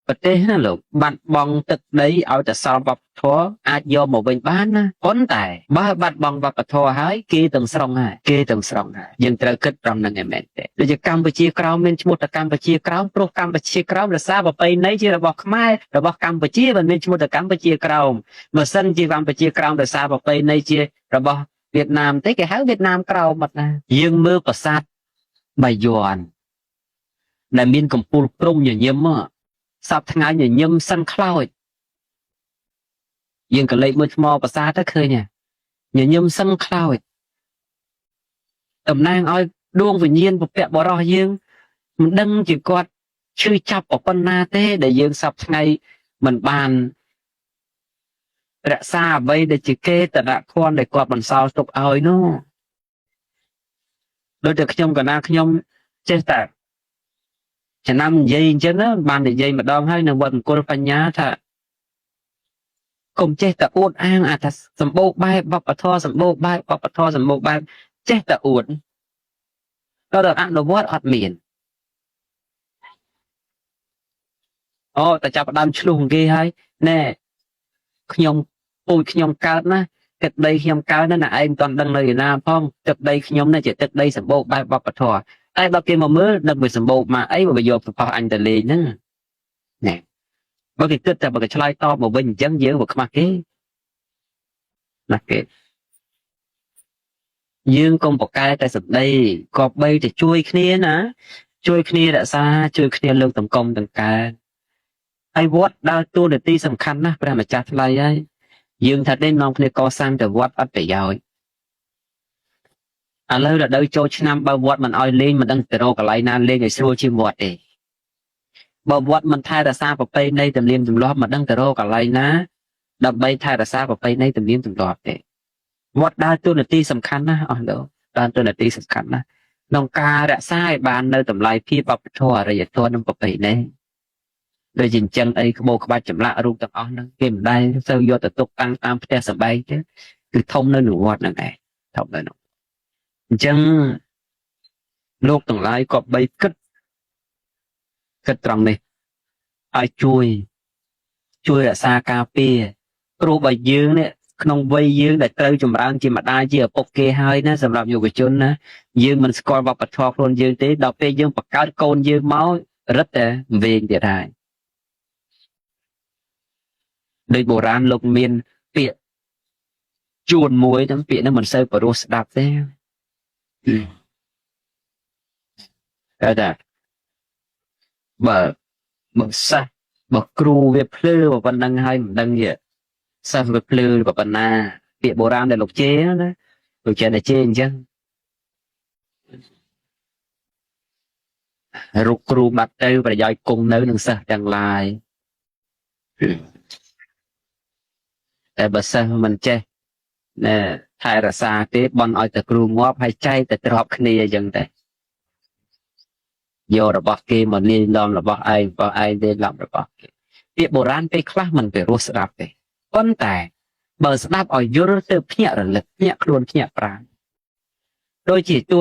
ប្រទេសណាលោកបាត់បង់ទឹកដីឲ្យតែសល់វប្បធម៌អាចយកមកវិញបានណាប៉ុន្តែបើបាត់បង់វប្បធម៌ហើយគេទាំងស្រុងហើយយើងត្រូវគិតត្រង់ហ្នឹងឯមែនទេដូចជាកម្ពុជាក្រោមមានឈ្មោះថាកម្ពុជាក្រោមព្រោះកម្ពុជាក្រោមរសារប្រពៃណីជារបស់ខ្មែររបស់កម្ពុជាមិនមានឈ្មោះថាកម្ពុជាក្រោមបើសិនជាកម្ពុជាក្រោមរសារប្រពៃណីជារបស់វៀតណាមទេគេហៅវៀតណាមក្រោមអត់ណាយើងមើលប្រាសាទបាយ័នដែលមានកំពូលព្រំញញឹមសពថ្ងៃញញឹមសិនខ្លោចយើងក៏លេចមើលថ្មប្រាសាទទៅឃើញញញឹមសិនខ្លោចតំណាងឲ្យដួងវិញ្ញាណពពកបរោះយើងមិនដឹងជាគាត់ឈឺចាប់ប៉ុណ្ណាទេដែលយើងសពថ្ងៃមិនបានរក្សាអ្វីដែលជាកេតនៈខណ្ឌដែលគាត់បន្សល់ទុកឲ្យនោះដូចតែខ្ញុំកណាខ្ញុំចេះតែចំណាំនិយាយអញ្ចឹងបាននិយាយម្ដងហើយនៅវត្តមង្គលបញ្ញាថាកុំចេះតែអួតអាងថាសម្បូរបែបវប្បធម៌សម្បូរបែបចេះតែអួតដល់អនុវត្តអត់មានអូតែចាប់ផ្ដើមឆ្លុះគេហើយណែខ្ញុំពូជខ្ញុំកើតណាទឹកដីខ្ញុំកើតណាឯងមិនទាន់ដឹងនៅឯណាផងទឹកដីខ្ញុំនេះជាទឹកដីសម្បូរបែបវប្បធម៌តែដល់គេមកមើលដឹងវាសម្បូរមកអីបើយកប្រផោះអញទៅលេងហ្នឹងណែបើគេគិតតែបើគេឆ្លើយតបមកវិញអញ្ចឹងយើងវាខ្មាស់គេណាគេយើងកុំប្រកែតែសម្ដីក៏បីតែជួយគ្នាណាជួយគ្នារក្សាជួយគ្នាលើកតម្កុំដង្កើហើយវត្តដើរតួនាទីសំខាន់ណាស់ព្រះម្ចាស់ថ្លៃហើយយើងថាទេនាំគ្នាកសាងតែវត្តអត់ប្រយោជន៍ឥឡូវដល់ចូលឆ្នាំបើវត្តមិនឲ្យលេងមិនដឹងទៅរកកន្លែងណាលេងឲ្យស្រួលជាងវត្តទេបើវត្តមិនថែរក្សាប្រពៃណីទំនៀមទម្លាប់មិនដឹងទៅរកកន្លែងណាដើម្បីថែរក្សាប្រពៃណីទំនៀមទម្លាប់ទេវត្តដើរតួនាទីសំខាន់ណាស់អស់លោកដើរតួនាទីសំខាន់ណាស់ក្នុងការរក្សាឲ្យបាននៅតម្លៃភាពវប្បធម៌អរិយធម៌និងប្រពៃណីដូចជាអញ្ចឹងអីក្បូរក្បាច់ចម្លាក់រូបទាំងអស់ហ្នឹងគេមិនដែលសូវយកទៅទុកតាំងតាមផ្ទះសម្បែងទេគឺធំនៅក្នុងវត្តហ្នឹងឯងធំនៅនោះអញ្ចឹងលោកទាំងឡាយក៏បីគិតត្រង់នេះឲ្យជួយរក្សាការពារព្រោះបើយើងនេះក្នុងវ័យយើងដែលត្រូវចម្រើនជាម្ដាយជាឪពុកគេហើយណាសម្រាប់យុវជនណាយើងមិនស្គាល់វប្បធម៌ខ្លួនយើងទេដល់ពេលយើងបង្កើតកូនយើងមករឹតតែវែងទៀតហើយដោយបុរាណលោកមានពាក្យជួនមួយទាំងពាក្យហ្នឹងមិនសូវព្រោះស្ដាប់ទេតែបើសិស្សបើគ្រូវាភ្លឺប៉ុណ្ណឹងហើយមិនដឹងជាសិស្សវាភ្លឺប៉ុណ្ណាពាក្យបុរាណដែលលោកជេរណាលោកចេះតែជេរអញ្ចឹងរុកគ្រូបាត់ទៅប្រយោជន៍គង់នៅនឹងសិស្សទាំងឡាយតែបើសិស្សមិនចេះណែថែរក្សាទេបន់ឲ្យតែគ្រូងាប់ហើយចែកតែទ្របគ្នាអញ្ចឹងតែយករបស់គេមកលាយឡំរបស់ឯងលាយឡំរបស់គេពាក្យបុរាណពេលខ្លះមិនពិរោះស្ដាប់ទេប៉ុន្តែបើស្ដាប់ឲ្យយល់ទៅភ្ញាក់រលឹកភ្ញាក់ខ្លួនភ្ញាក់ប្រាណដូចជាតួ